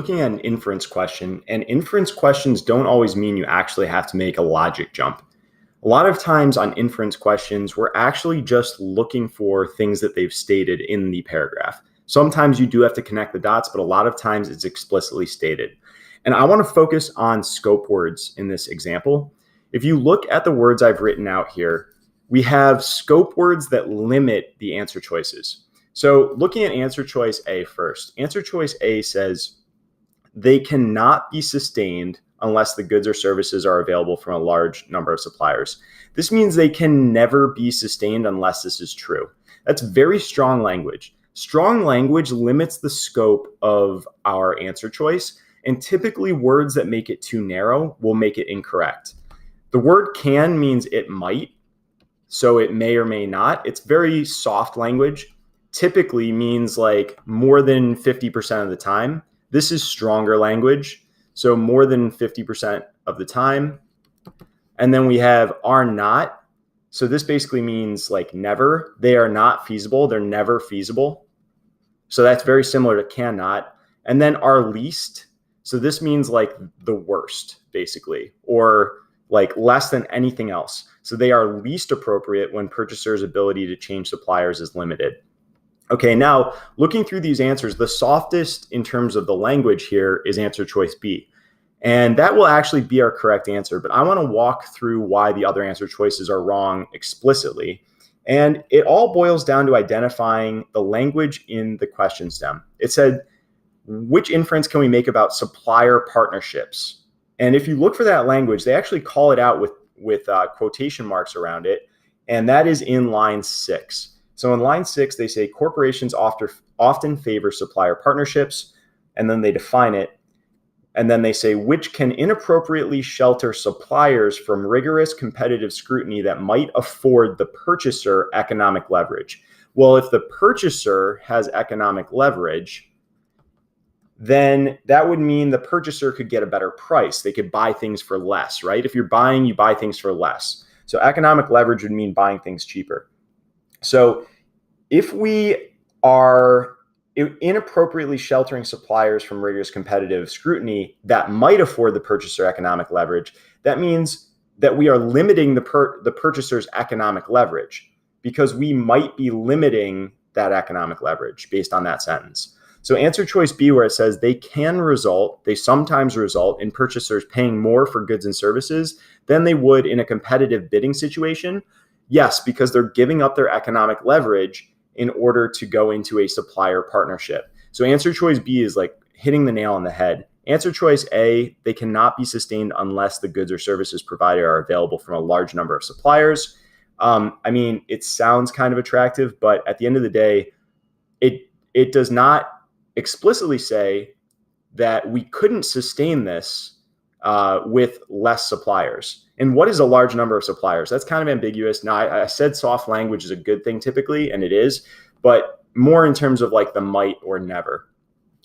looking at an inference question, and inference questions don't always mean you actually have to make a logic jump. A lot of times on inference questions, we're actually just looking for things that they've stated in the paragraph. Sometimes you do have to connect the dots, but a lot of times it's explicitly stated. And I want to focus on scope words in this example. If you look at the words I've written out here, we have scope words that limit the answer choices. So looking at answer choice A first, answer choice A says they cannot be sustained unless the goods or services are available from a large number of suppliers. This means they can never be sustained unless this is true. That's very strong language. Strong language limits the scope of our answer choice, and typically words that make it too narrow will make it incorrect. The word can means it might, so it may or may not. It's very soft language. Typically means like more than 50% of the time. This is stronger language, so more than 50% of the time. And then we have are not. So this basically means like never. They are not feasible. They're never feasible. So that's very similar to cannot. And then are least. So this means like the worst, basically, or like less than anything else. So they are least appropriate when purchasers' ability to change suppliers is limited. Okay, now looking through these answers, the softest in terms of the language here is answer choice B. And that will actually be our correct answer, but I want to walk through why the other answer choices are wrong explicitly. And it all boils down to identifying the language in the question stem. It said, which inference can we make about supplier partnerships? And if you look for that language, they actually call it out with quotation marks around it, and that is in line 6. So in line 6, they say corporations often favor supplier partnerships, and then they define it. And then they say, which can inappropriately shelter suppliers from rigorous competitive scrutiny that might afford the purchaser economic leverage. Well, if the purchaser has economic leverage, then that would mean the purchaser could get a better price. They could buy things for less, right? If you're buying, you buy things for less. So economic leverage would mean buying things cheaper. So if we are inappropriately sheltering suppliers from rigorous competitive scrutiny that might afford the purchaser economic leverage, that means that we are limiting the purchaser's economic leverage because we might be limiting that economic leverage based on that sentence. So answer choice B, where it says they sometimes result in purchasers paying more for goods and services than they would in a competitive bidding situation. Yes, because they're giving up their economic leverage in order to go into a supplier partnership. So answer choice B is like hitting the nail on the head. Answer choice A, they cannot be sustained unless the goods or services provided are available from a large number of suppliers. I mean, it sounds kind of attractive, but at the end of the day, it does not explicitly say that we couldn't sustain this with less suppliers. And what is a large number of suppliers? That's kind of ambiguous. Now, I said soft language is a good thing typically, and it is, but more in terms of like the might or never,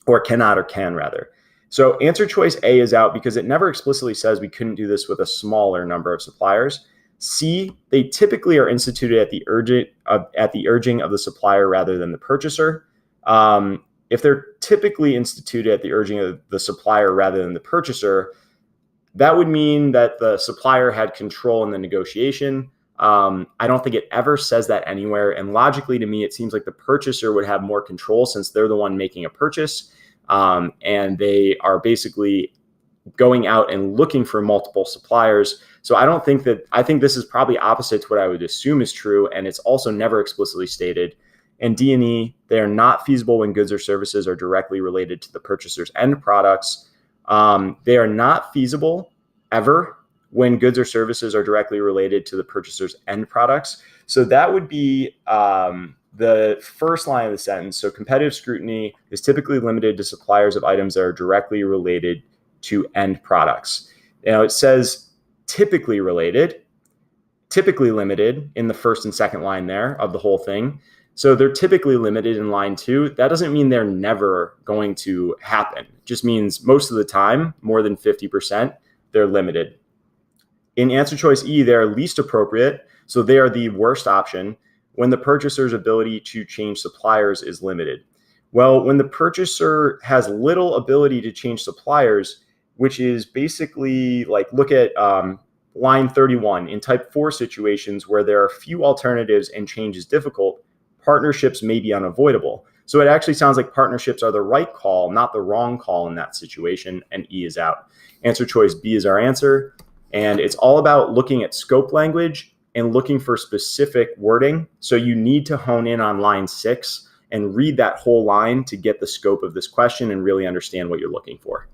or cannot or can rather. So answer choice A is out because it never explicitly says we couldn't do this with a smaller number of suppliers. C, they typically are instituted at the urging of the supplier rather than the purchaser. If they're typically instituted at the urging of the supplier rather than the purchaser, that would mean that the supplier had control in the negotiation. I don't think it ever says that anywhere. And logically, to me, it seems like the purchaser would have more control since they're the one making a purchase. And they are basically going out and looking for multiple suppliers. So I think this is probably opposite to what I would assume is true. And it's also never explicitly stated. And D and E, they are not feasible when goods or services are directly related to the purchaser's end products. They are not feasible ever when goods or services are directly related to the purchaser's end products. So that would be the first line of the sentence. So competitive scrutiny is typically limited to suppliers of items that are directly related to end products. Now it says typically limited in the first and second line there of the whole thing. So they're typically limited in line 2. That doesn't mean they're never going to happen. It just means most of the time, more than 50%, they're limited. In answer choice E, they're least appropriate. So they are the worst option when the purchaser's ability to change suppliers is limited. Well, when the purchaser has little ability to change suppliers, which is basically like look at line 31 in type 4 situations where there are few alternatives and change is difficult, partnerships may be unavoidable. So it actually sounds like partnerships are the right call, not the wrong call in that situation, and E is out. Answer choice B is our answer. And it's all about looking at scope language and looking for specific wording. So you need to hone in on line 6 and read that whole line to get the scope of this question and really understand what you're looking for.